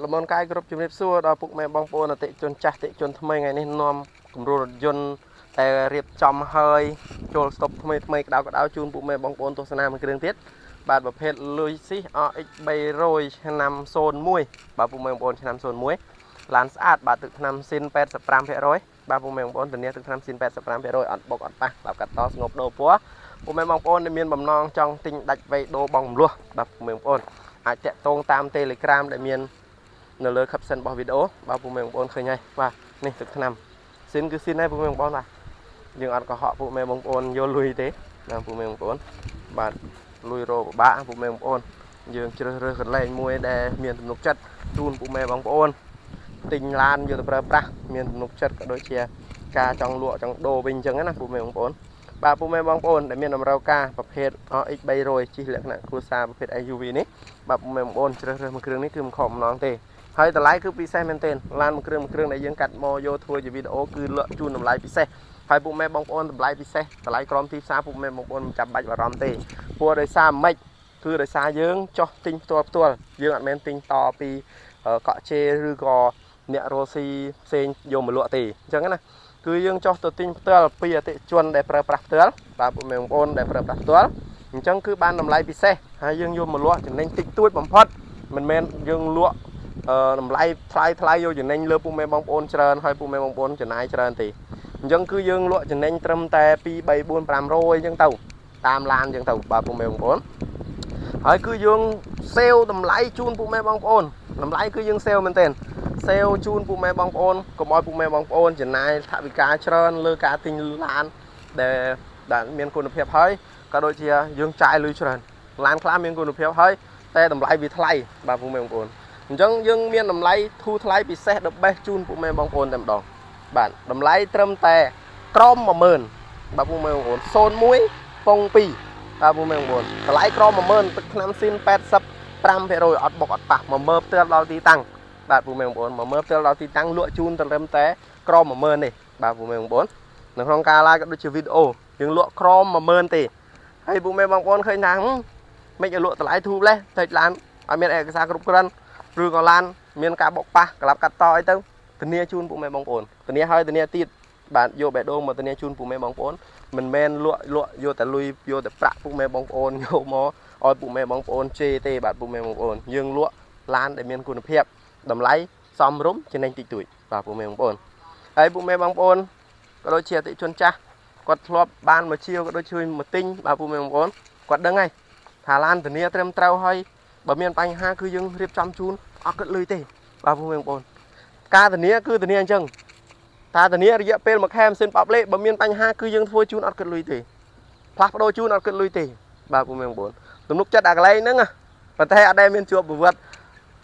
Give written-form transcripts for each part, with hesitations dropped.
ល្មនកាយគ្រប់ជំរាបសួរដល់ពុកម៉ែបងប្អូនអតិជនចាស់អតិជនថ្មីថ្ងៃនេះនាំគម្រោងរថយន្តតែរៀបចំហើយចូលស្តុបថ្មីក្តៅជូនពុកម៉ែបងប្អូនទស្សនាមួយគ្រឿងទៀតបាទប្រភេទលុយស៊ី RX 300ឆ្នាំ01បាទពុកម៉ែបងប្អូនឆ្នាំ01ឡានស្អាតបាទទឹកថ្នាំស៊ីន 85% បាទពុកម៉ែបងប្អូនធានាទឹកថ្នាំស៊ីន 85% អត់បុកអត់ប៉ះបាទកាត់តស្ងប់ដូរពណ៌ពុកម៉ែបងប្អូនដែលមានបំណងចង់ទិញដាច់វៃដូរបងរំលោះបាទពុកម៉ែបងប្អូនអាចតាក់ទងតាម Telegram ដែលមាននៅលើ caption របស់វីដេអូបាទពុកម៉ែបងប្អូនឃើញហើយបាទនេះទឹកថ្នាំស៊ីនគឺស៊ីនហើយពុកម៉ែបងប្អូនបាទយើងអត់កុហកពុកម៉ែបងប្អូនយកលុយទេណាពុកម៉ែបងប្អូនបាទលុយរោពិបាកពុកម៉ែបងប្អូនយើងជ្រើសរើសកន្លែងមួយដែលមានទំនុកចិត្តជូនពុកម៉ែបងប្អូនទិញឡានយកទៅប្រើប្រាស់មានទំនុកចិត្តក៏ដូចជាការចង់លក់ចង់ដូរវិញអញ្ចឹងណាពុកម៉ែបងប្អូនបាទពុកម៉ែបងប្អូនដែលមានតម្រូវការប្រភេទ RX 300ជិះលក្ខណៈគ្រួសារប្រភេទ SUV នេះបាទពុកម៉ែបងប្អូនជ្រើសរើសមួយគ្រឿងនេះគឺមិនខកបំណងទេហើយតម្លៃគឺពិសេសមែនទែនឡានមួយគ្រឿងដែលយើងកាត់មកយកធ្វើជាវីដេអូគឺលក់ជូនតម្លៃពិសេសហើយពុកម៉ែបងប្អូនតម្លៃពិសេសតម្លៃក្រមទីផ្សារពុកម៉ែបងប្អូនមិនចាំបាច់បារម្ភទេព្រោះដោយសារម៉េចគឺដោយសារយើងចោះទិញផ្ទាល់យើងអត់មែនទិញតពីកក់ជេឬក៏អ្នករស់ស៊ីផ្សេងយកមកលក់ទេអញ្ចឹងណាគឺយើងចោះទៅទិញផ្ទាល់ពីអតិជនដែលប្រើប្រាស់ផ្ទាល់បាទពុកម៉ែបងប្អូនដែលប្រើប្រាស់ផ្ទាល់អញ្ចឹងគឺបានតម្លៃពិសេសហើយយើងយកមកលក់ចំណេញតិចតួចបំផុតមិនមែនយើងលក់តម្លៃថ្លៃយកចំណេញលើពុកម៉ែបងប្អូនច្រើនហើយពុកម៉ែបងប្អូនចំណាយច្រើនទេអញ្ចឹងគឺយើងលក់ចំណេញត្រឹមតែ2 3 4 500អញ្ចឹងទៅតាមឡានអញ្ចឹងទៅបាទពុកម៉ែបងប្អូនហើយគឺយើងសេលតម្លៃជូនពុកម៉ែបងប្អូនតម្លៃគឺយើងសេលមែនទែនសេលជូនពុកម៉ែបងប្អូនកុំឲ្យពុកម៉ែបងប្អូនចំណាយថវិកាច្រើនលើការទិញឡានដែលមានគុណភាពហើយក៏ដូចជាយើងចាយលុយច្រើនឡានខ្លះមានគុណភាពហើយតែតម្លៃវាថ្លៃបាទពុកម៉ែបងប្អូនអញ្ចឹងយើងមានតម្លៃធូរថ្លៃពិសេសthe bestជូនពុកម៉ែបងប្អូនតែម្ដងបាទតម្លៃត្រឹមតែក្រម 10000 បាទពុកម៉ែបងប្អូន01ពង2បាទពុកម៉ែបងប្អូនតម្លៃក្រម 10000 ទឹកថ្នាំស៊ីន 85% អត់បុកអត់ប៉ះមកមើលផ្ទាល់ដល់ទីតាំងបាទពុកម៉ែបងប្អូនមកមើលផ្ទាល់ដល់ទីតាំងលក់ជូនត្រឹមតែក្រម 10000 នេះបាទពុកម៉ែបងប្អូននៅក្នុងការ live ក៏ដូចជាវីដេអូយើងលក់ក្រម 10000 ទេហើយពុកម៉ែបងប្អូនឃើញថាមិនឲ្យលក់តម្លៃធូរលេះតែឡានឲ្យមានឯកសារគ្រប់គ្រាន់ឬក៏ឡានមានការបុកប៉ះក្លាប់កាត់តអីទៅធានាជូនពុកម៉ែបងប្អូនធានាហើយធានាទៀតបាទយកបេះដូងមកធានាជូនពុកម៉ែបងប្អូនមិនមែនលក់យកតែលុយយកតែប្រាក់ពុកម៉ែបងប្អូនយកមកឲ្យពុកម៉ែបងប្អូនជេរទេបាទពុកម៉ែបងប្អូនយើងលក់ឡានដែលមានគុណភាពតម្លៃសមរម្យចំណេញតិចតួចបាទពុកម៉ែបងប្អូនហើយពុកម៉ែបងប្អូនក៏ដូចជាអតិជនចាស់គាត់ធ្លាប់បានមកជាវក៏ដូចជួយមកទិញបាទពុកម៉ែបងប្អូនគាត់ដឹងហើយថាឡានធានាត្រឹមត្រូវហើយបើមានបញ្ហាគឺយើងរៀបចំជូនអត់គិតលុយទេបាទពុកម៉ែបងប្អូនការធានាគឺធានាអញ្ចឹងតាធានារយៈពេល1ខែម៉ាស៊ីនប៉ាប់លេបើមានបញ្ហាគឺយើងធ្វើជូនអត់គិតលុយទេផ្លាស់ប្ដូរជូនអត់គិតលុយទេបាទពុកម៉ែបងប្អូនទំនុកចិត្តអាកន្លែងហ្នឹងប៉ុន្តែអត់ដែលមានជាប់ប្រវត្តិ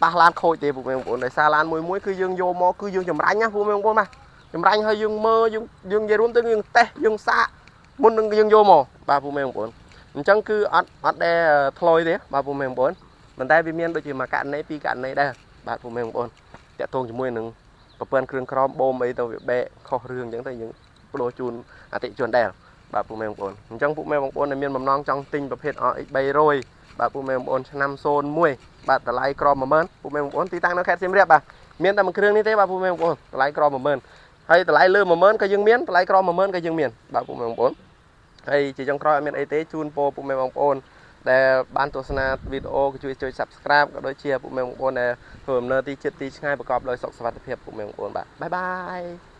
ប៉ះឡានខូចទេពុកម៉ែបងប្អូនដោយសារឡានមួយគឺយើងយកមកគឺយើងចម្រាញ់ណាពុកម៉ែបងប្អូនបាទចម្រាញ់ហើយយើងមើលយើងនិយាយរួមទៅយើងតេស្តយើងសាកមុននឹងយើងយកមកបាទពុកម៉ែបងប្អូនអញ្ចឹងគឺអត់ដែលធ្លុយទេបាទពុកម៉ែបងប្អូនប៉ុន្តែវាមានដូចជាមួយករណីពីរករណីដែរបាទពុកម៉ែបងប្អូនតាក់ទងជាមួយនឹងប្រព័ន្ធគ្រឿងក្រមបូមអីទៅវាបែកខុសរឿងអញ្ចឹងទៅយើងបដូរជូនអតិជនដែរបាទពុកម៉ែបងប្អូនអញ្ចឹងពុកម៉ែបងប្អូនដែលមានបំណងចង់ទិញប្រភេទ RX 300បាទពុកម៉ែបងប្អូនឆ្នាំ01បាទតម្លៃក្រម 10000 ពុកម៉ែបងប្អូនទីតាំងនៅខេត្តសៀមរាបបាទមានតែមួយគ្រឿងនេះទេបាទពុកម៉ែបងប្អូនតម្លៃក្រម 10000 ហើយតម្លៃលើ 10000 ក៏យើងមានតម្លៃក្រម 10000 ក៏យើងមានបាទពុកម៉ែបងប្អូនហើយជាចុងក្រោយអត់មានអីទេជូនពរពុកម៉ែបងប្អូនដែលបានទស្សនាវីដេអូក៏ជួយចុច Subscribe ក៏ដូចជាពុកម៉ែបងប្អូនដែលធ្វើដំណើរទីជិតទីឆ្ងាយប្រកបដោយសុខសុវត្ថិភាពពុកម៉ែបងប្អូនបាទបាយបាយ